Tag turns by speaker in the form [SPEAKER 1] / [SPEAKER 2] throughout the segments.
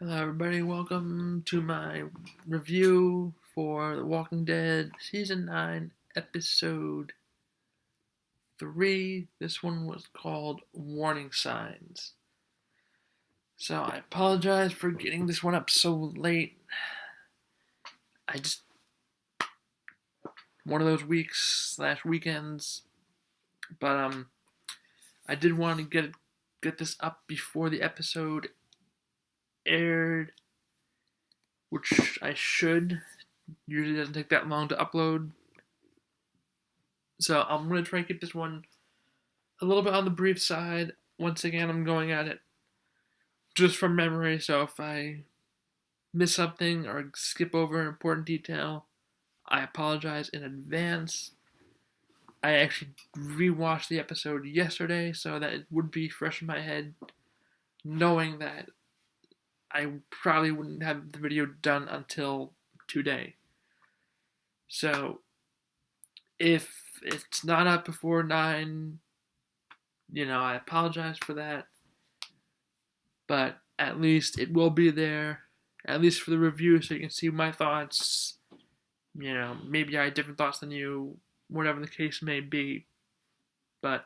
[SPEAKER 1] Hello, everybody. Welcome to my review for The Walking Dead Season 9, Episode 3. This one was called Warning Signs. So, I apologize for getting this one up so late. I just. One of those weeks/weekends. But, I did want to get this up before the episode aired, which I should. Usually doesn't take that long to upload. So I'm going to try and keep this one a little bit on the brief side. Once again, I'm going at it just from memory, so if I miss something or skip over an important detail, I apologize in advance. I actually rewatched the episode yesterday so that it would be fresh in my head, knowing that I probably wouldn't have the video done until today. So if it's not up before 9, I apologize for that. But at least it will be there, at least for the review, so you can see my thoughts. Maybe I had different thoughts than you, whatever the case may be. But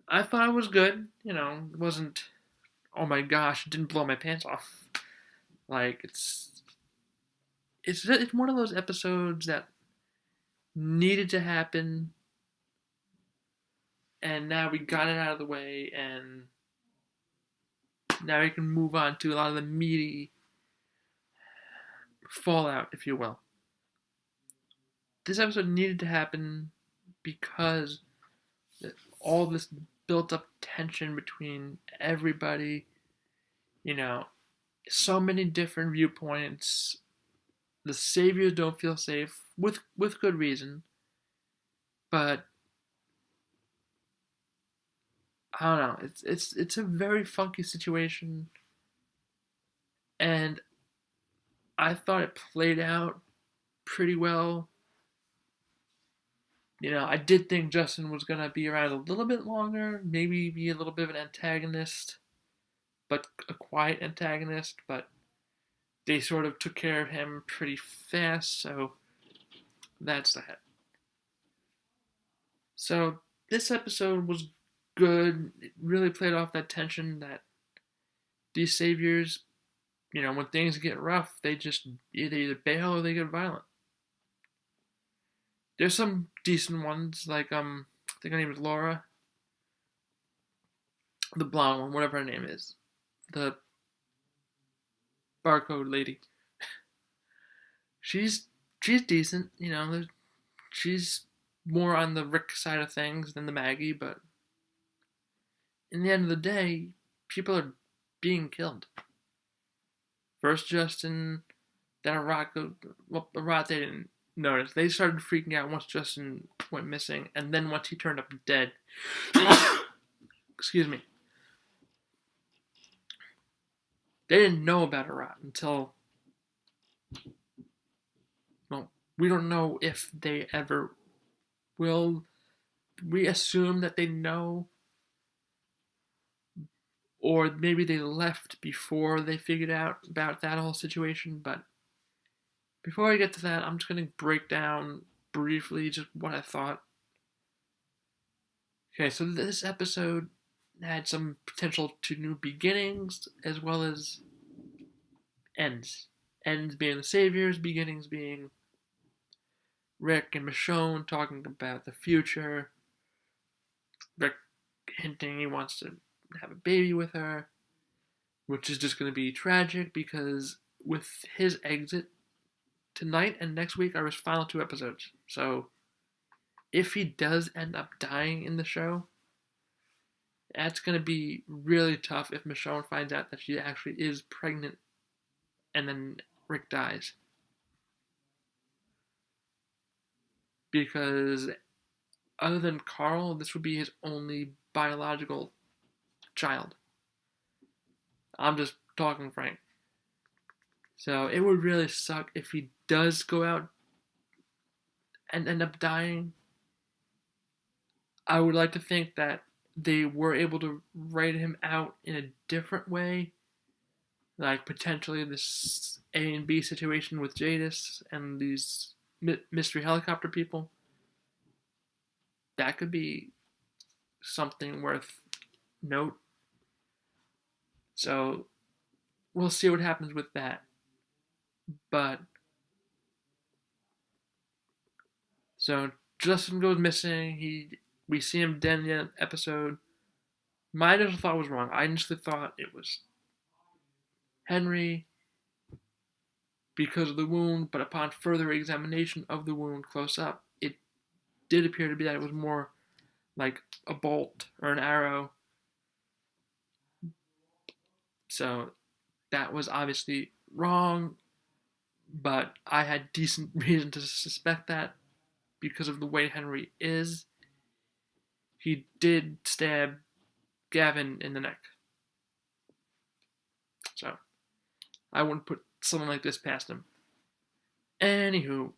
[SPEAKER 1] I thought it was good. It wasn't, oh my gosh, it didn't blow my pants off. Like, it's one of those episodes that needed to happen, and now we got it out of the way, and now we can move on to a lot of the meaty fallout, if you will. This episode needed to happen because all this built up tension between everybody, so many different viewpoints. The saviors don't feel safe with good reason, but I don't know. It's a very funky situation, and I thought it played out pretty well. I did think Justin was going to be around a little bit longer, maybe be a little bit of an antagonist, but a quiet antagonist, but they sort of took care of him pretty fast, so that's that. So this episode was good. It really played off that tension that these saviors, when things get rough, they just either bail or they get violent. There's some decent ones, like I think her name is Laura, the blonde one, whatever her name is, the barcode lady. She's decent, she's more on the Rick side of things than the Maggie, but in the end of the day, people are being killed. First Justin, then a Rot they didn't notice. They started freaking out once Justin went missing, and then once he turned up dead. Excuse me. They didn't know about Rot until, well, we don't know if they ever will. We assume that they know, or maybe they left before they figured out about that whole situation. But before I get to that, I'm just going to break down briefly just what I thought. Okay, so this episode had some potential to new beginnings as well as ends. Ends being the saviors, beginnings being Rick and Michonne talking about the future. Rick hinting he wants to have a baby with her, which is just going to be tragic because with his exit, tonight and next week are his final 2 episodes. So if he does end up dying in the show, that's going to be really tough if Michonne finds out that she actually is pregnant and then Rick dies. Because other than Carl, this would be his only biological child. I'm just talking frank. So it would really suck if he does go out and end up dying. I would like to think that they were able to write him out in a different way like potentially this A and B situation with Jadis and these mystery helicopter people. That could be something worth note. So we'll see what happens with that. But so Justin goes missing. We see him dead in the episode. My initial thought was wrong. I initially thought it was Henry because of the wound, but upon further examination of the wound close up, it did appear to be that it was more like a bolt or an arrow. So that was obviously wrong, but I had decent reason to suspect that because of the way Henry is. He did stab Gavin in the neck. So I wouldn't put someone like this past him. Anywho,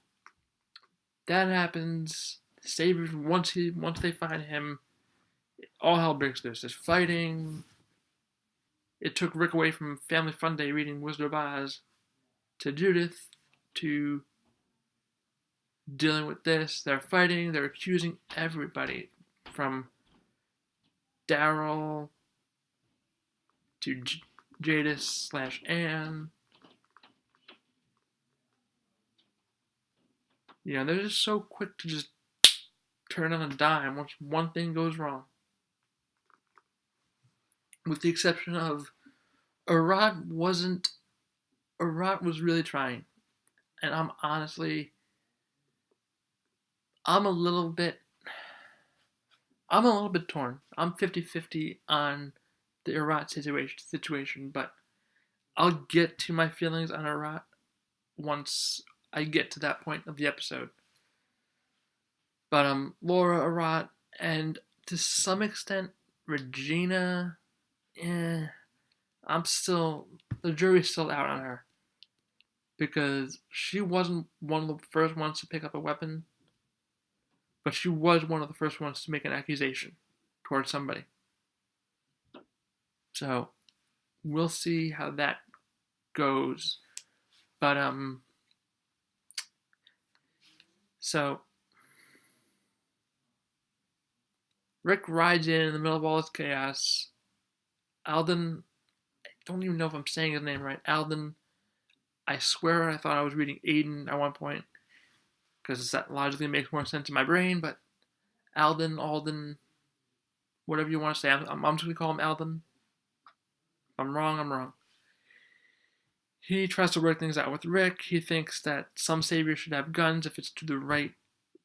[SPEAKER 1] that happens. Saviors, once they find him, all hell breaks loose. There's fighting. It took Rick away from Family Fun Day reading Wizard of Oz to Judith to dealing with this. They're fighting. They're accusing everybody from Daryl to Jadis / Anne. You know, they're just so quick to just turn on a dime once one thing goes wrong. With the exception of Arat was really trying. And I'm a little bit torn. I'm 50-50 on the Arat situation, but I'll get to my feelings on Arat once I get to that point of the episode. But Laura, Arat, and to some extent Regina, the jury's still out on her. Because she wasn't one of the first ones to pick up a weapon, but she was one of the first ones to make an accusation towards somebody. So we'll see how that goes. But so Rick rides in the middle of all this chaos. Alden, I don't even know if I'm saying his name right. Alden, I swear I thought I was reading Aiden at one point, because that logically makes more sense in my brain, but Alden, whatever you want to say, I'm just going to call him Alden. If I'm wrong, I'm wrong. He tries to work things out with Rick. He thinks that some saviors should have guns if it's to the right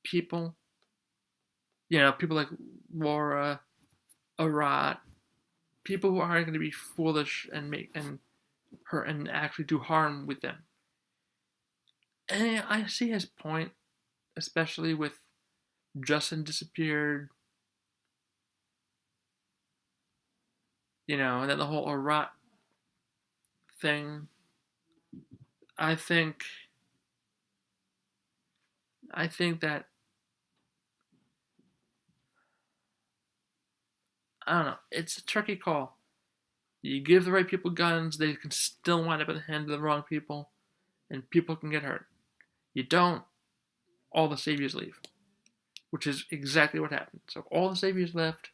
[SPEAKER 1] people. You know, people like Laura, Arat, people who aren't going to be foolish and actually do harm with them. And I see his point, especially with Justin disappeared, you know, and then the whole Arat thing. I think that, I don't know, it's a tricky call. You give the right people guns, they can still wind up in the hands of the wrong people, and people can get hurt. You don't, all the saviors leave, which is exactly what happened. So all the saviors left,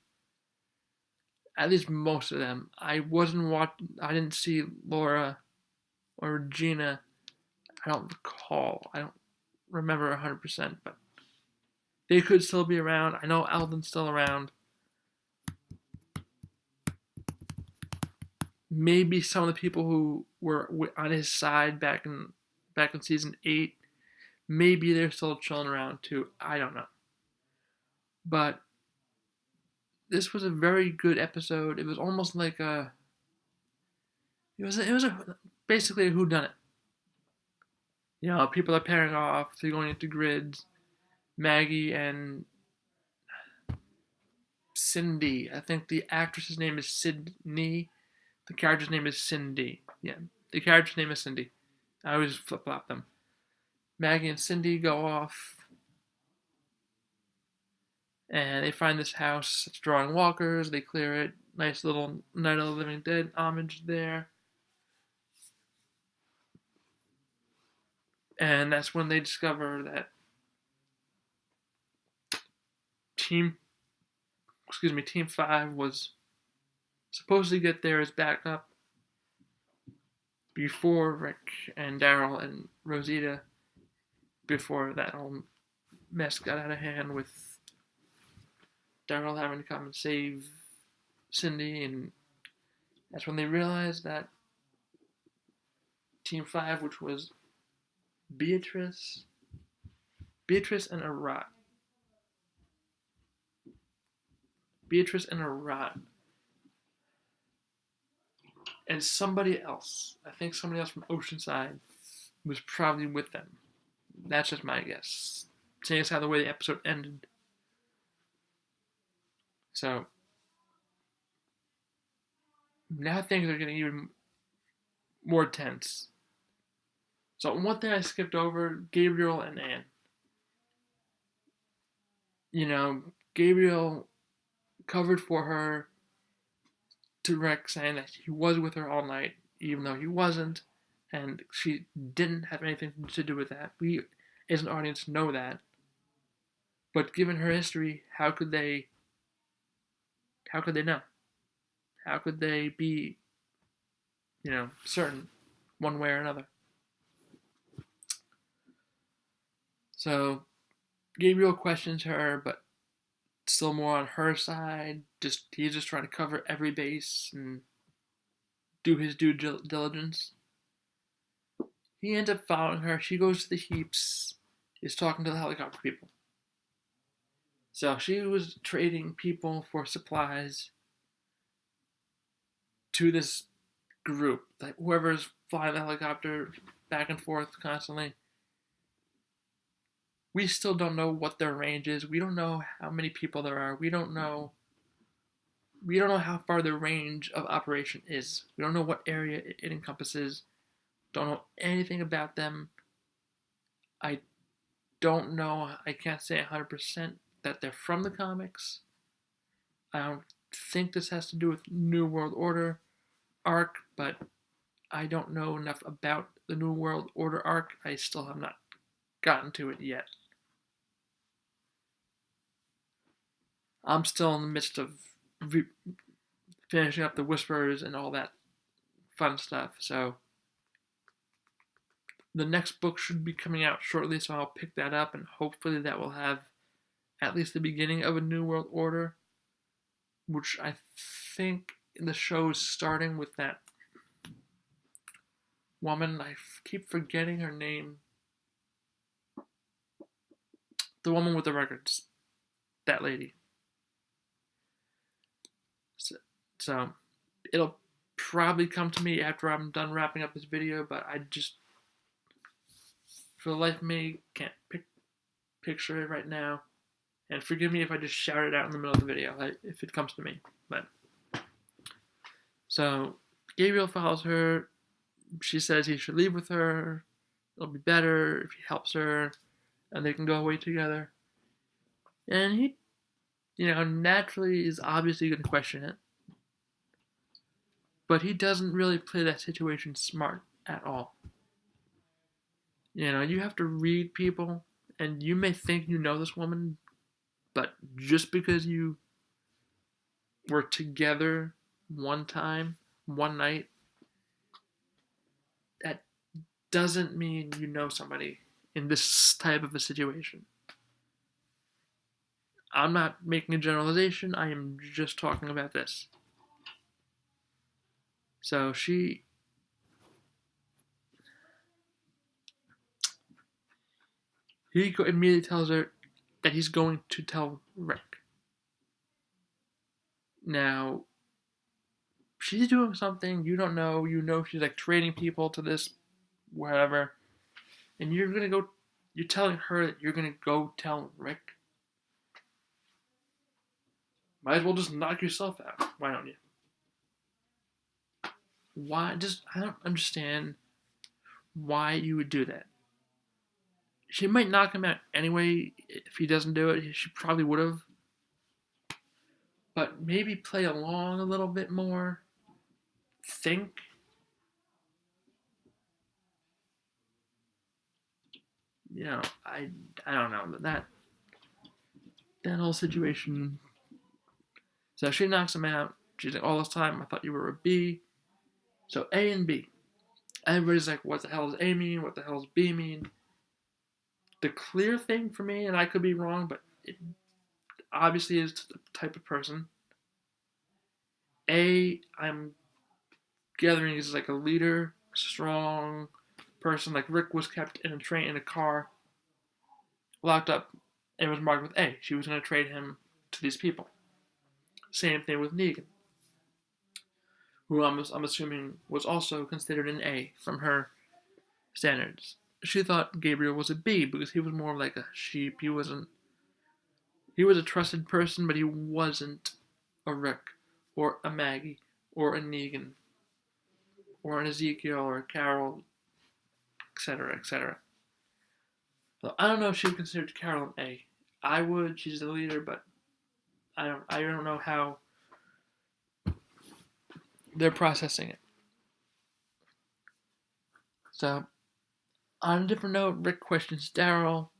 [SPEAKER 1] at least most of them. I didn't see Laura or Regina. I don't recall. I don't remember 100%, but they could still be around. I know Alden's still around. Maybe some of the people who were on his side back in season 8, maybe they're still chilling around too. I don't know. But this was a very good episode. It was almost like basically a whodunit. You know, people are pairing off. They're going into grids. Maggie and Cindy. I think the actress's name is Sydney. The character's name is Cindy. Yeah, the character's name is Cindy. I always flip-flop them. Maggie and Cindy go off, and they find this house. It's drawing walkers. They clear it. Nice little Night of the Living Dead homage there. And that's when they discover that Team Team 5 was supposed to get there as backup before Rick and Daryl and Rosita, before that whole mess got out of hand with Daryl having to come and save Cindy, and that's when they realized that Team 5, which was Beatrice and Arat. Beatrice and Arat. And somebody else, I think somebody else from Oceanside, was probably with them. That's just my guess. Seeing as how the way the episode ended. So, now things are getting even more tense. So, one thing I skipped over, Gabriel and Anne. You know, Gabriel covered for her to Rick, saying that he was with her all night, even though he wasn't, and she didn't have anything to do with that. We, as an audience, know that. But given her history, how could they know? How could they be, certain one way or another? So Gabriel questions her, but still more on her side. He's just trying to cover every base and do his due diligence. He ends up following her. She goes to the heaps, is talking to the helicopter people. So she was trading people for supplies to this group, like whoever's flying the helicopter back and forth constantly. We still don't know what their range is. We don't know how many people there are. We don't know how far their range of operation is. We don't know what area it encompasses. Don't know anything about them. I don't know. I can't say 100% that they're from the comics. I don't think this has to do with New World Order arc, but I don't know enough about the New World Order arc. I still have not gotten to it yet. I'm still in the midst of finishing up the Whisperers and all that fun stuff, so the next book should be coming out shortly, so I'll pick that up, and hopefully that will have at least the beginning of a New World Order, which I think the show is starting with that woman. I keep forgetting her name. The woman with the records. That lady. So it'll probably come to me after I'm done wrapping up this video, but I just, for the life of me, can't picture it right now. And forgive me if I just shout it out in the middle of the video, if it comes to me. But so Gabriel follows her. She says he should leave with her. It'll be better if he helps her, and they can go away together. And he, naturally is obviously going to question it. But he doesn't really play that situation smart at all. You have to read people, and you may think you know this woman, but just because you were together one time, one night, that doesn't mean you know somebody in this type of a situation. I'm not making a generalization, I am just talking about this. So he immediately tells her that he's going to tell Rick. Now, she's doing something you don't know. You know she's like trading people to this, whatever. And you're telling her that you're going to go tell Rick. Might as well just knock yourself out. Why don't you? Why? I don't understand why you would do that. She might knock him out anyway if he doesn't do it. She probably would have. But maybe play along a little bit more. Think. I don't know, but that whole situation. So she knocks him out. She's like, all this time I thought you were a B. So A and B. Everybody's like, what the hell does A mean? What the hell does B mean? The clear thing for me, and I could be wrong, but it obviously is the type of person. A, I'm gathering is like a leader, strong person. Like Rick was kept in a car, locked up, and was marked with A. She was going to trade him to these people. Same thing with Negan, who I'm assuming was also considered an A from her standards. She thought Gabriel was a B because he was more like a sheep. He was a trusted person, but he wasn't a Rick or a Maggie or a Negan or an Ezekiel or a Carol, etc., etc. So I don't know if she would consider Carol an A. I would. She's the leader, but I don't know how they're processing it. So, on a different note, Rick questions Daryl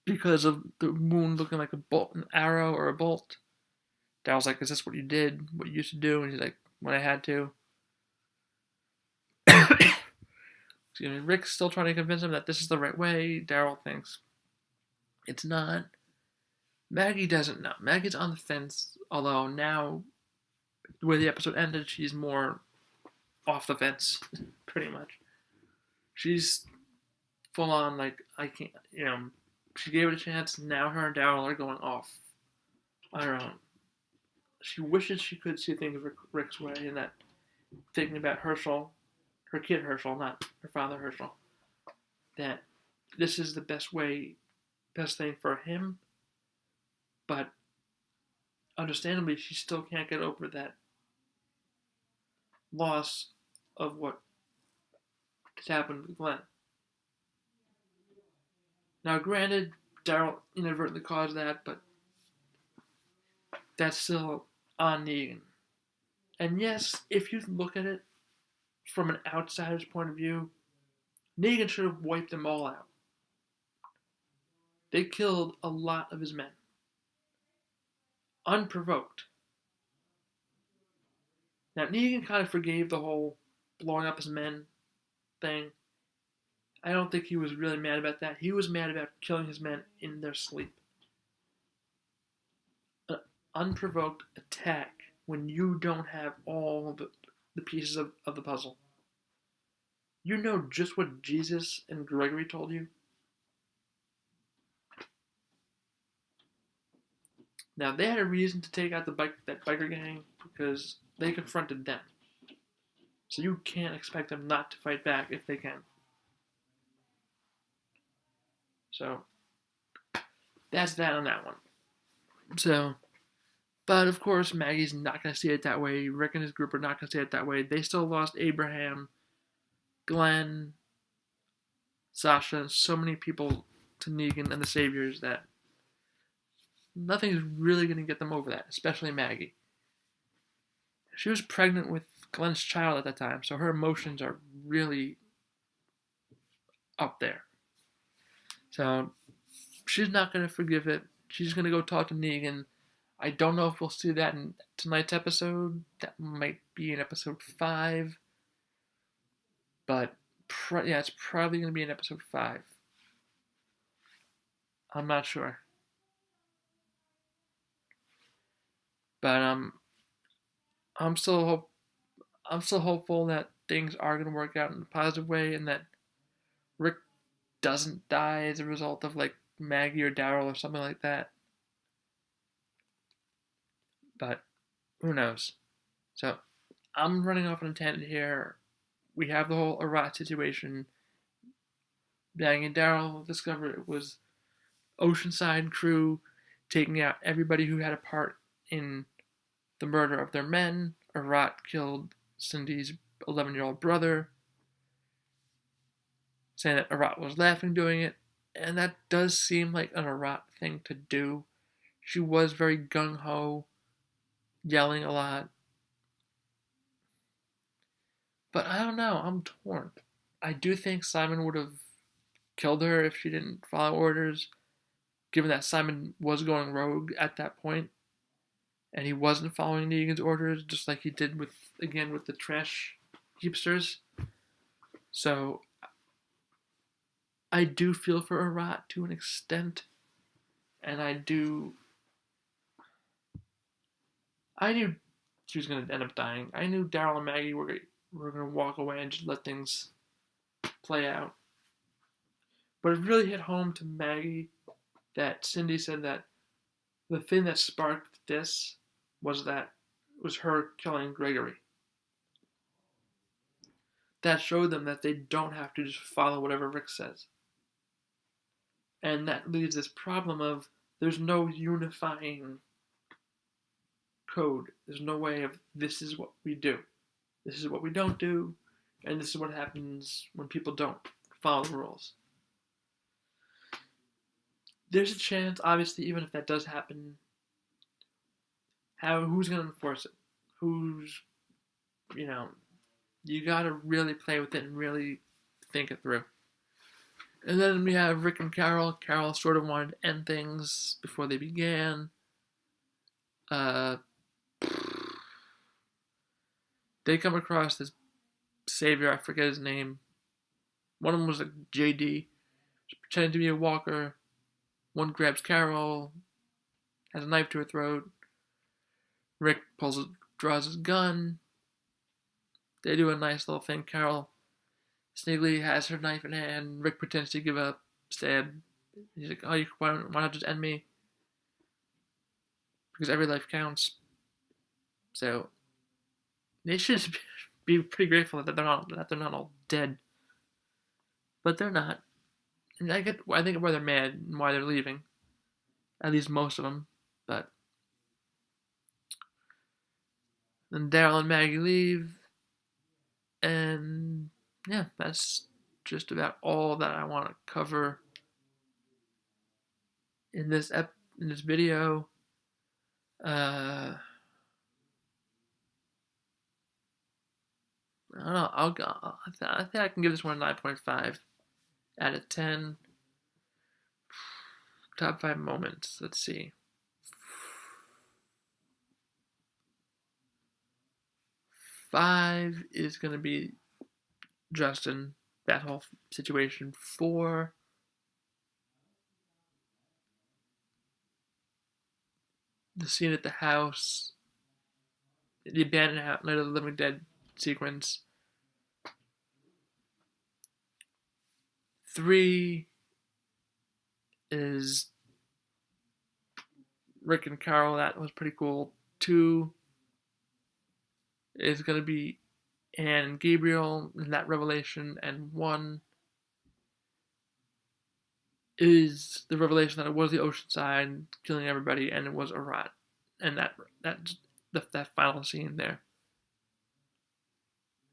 [SPEAKER 1] because of the wound looking like a bolt, an arrow, or a bolt. Daryl's like, "Is this what you did? What you used to do?" And he's like, "When I had to." Excuse me. Rick's still trying to convince him that this is the right way. Daryl thinks it's not. Maggie doesn't know. Maggie's on the fence, although now, the way the episode ended, she's more off the fence, pretty much. She's full on, like, I can't, she gave it a chance, now her and Daryl are going off on her own. She wishes she could see things Rick's way, and that thinking about Herschel, her kid Herschel, not her father Herschel, that this is the best thing for him, but understandably, she still can't get over that loss of what has happened with Glenn. Now, granted, Daryl inadvertently caused that, but that's still on Negan. And yes, if you look at it from an outsider's point of view, Negan should have wiped them all out. They killed a lot of his men. Unprovoked. Now, Negan kind of forgave the whole blowing up his men thing. I don't think he was really mad about that. He was mad about killing his men in their sleep. An unprovoked attack when you don't have all the pieces of the puzzle. You know just what Jesus and Gregory told you. Now, they had a reason to take out that biker gang because they confronted them. So you can't expect them not to fight back if they can. So, that's that on that one. So, but of course, Maggie's not going to see it that way. Rick and his group are not going to see it that way. They still lost Abraham, Glenn, Sasha, so many people to Negan and the Saviors that nothing's really going to get them over that, especially Maggie. She was pregnant with Glenn's child at that time, so her emotions are really up there. So she's not going to forgive it. She's going to go talk to Negan. I don't know if we'll see that in tonight's episode. That might be in episode 5. But, it's probably going to be in episode 5. I'm not sure. But I'm still hopeful that things are going to work out in a positive way and that Rick doesn't die as a result of like Maggie or Daryl or something like that. But who knows? So I'm running off on a tangent here. We have the whole Arat situation. Maggie and Daryl discover it was Oceanside crew taking out everybody who had a part in the murder of their men. Arat killed Cindy's 11-year-old brother, saying that Arat was laughing doing it, and that does seem like an Arat thing to do. She was very gung-ho, yelling a lot. But I don't know, I'm torn. I do think Simon would have killed her if she didn't follow orders, given that Simon was going rogue at that point, and he wasn't following Negan's orders, just like he did with the trash heapsters. So I do feel for Arat to an extent, and I knew she was gonna end up dying. I knew Daryl and Maggie were gonna walk away and just let things play out. But it really hit home to Maggie that Cindy said that the thing that sparked this was her killing Gregory. That showed them that they don't have to just follow whatever Rick says. And that leaves this problem of there's no unifying code. There's no way of this is what we do, this is what we don't do, and this is what happens when people don't follow the rules. There's a chance, obviously, even if that does happen, who's going to enforce it? You got to really play with it and really think it through. And then we have Rick and Carol. Carol sort of wanted to end things before they began. They come across this savior, I forget his name. One of them was like JD, pretending to be a walker. One grabs Carol, has a knife to her throat. Rick draws his gun. They do a nice little thing. Carol sneakily has her knife in hand. Rick pretends to give up, stab. He's like, "Oh, why not just end me? Because every life counts." So they should be pretty grateful that they're not all dead, but they're not. And I think why they're mad and why they're leaving. At least most of them, but then Daryl and Maggie leave, and yeah, that's just about all that I want to cover in this video. I don't know. I think I can give this one a 9.5 out of 10. Top 5 moments. Let's see. 5 is going to be Justin, that whole situation. 4, the scene at the house, the abandoned house, Night of the Living Dead sequence. 3 is Rick and Carol. That was pretty cool. 2 is going to be Anne and Gabriel in that revelation, and 1 is the revelation that it was the Oceanside killing everybody, and it was Arat, and that final scene there.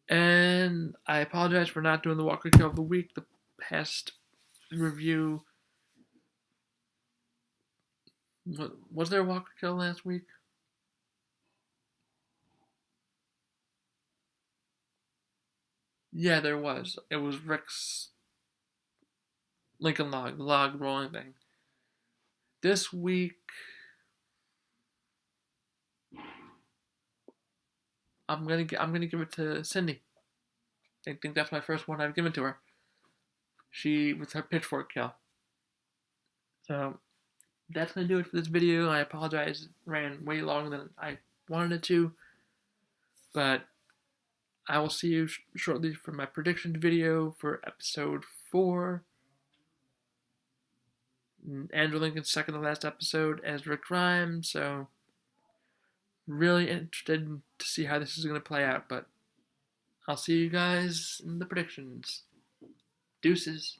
[SPEAKER 1] And I apologize for not doing the Walker Kill of the Week. The past review, was there a Walker Kill last week? Yeah, there was. It was Rick's Lincoln log rolling thing. This week, I'm gonna give it to Cindy. I think that's my first one I've given to her. She with her pitchfork kill. So that's gonna do it for this video. I apologize, it ran way longer than I wanted it to, but I will see you shortly for my prediction video for episode 4. Andrew Lincoln's second to last episode as Rick Grimes, so really interested to see how this is going to play out, but I'll see you guys in the predictions. Deuces.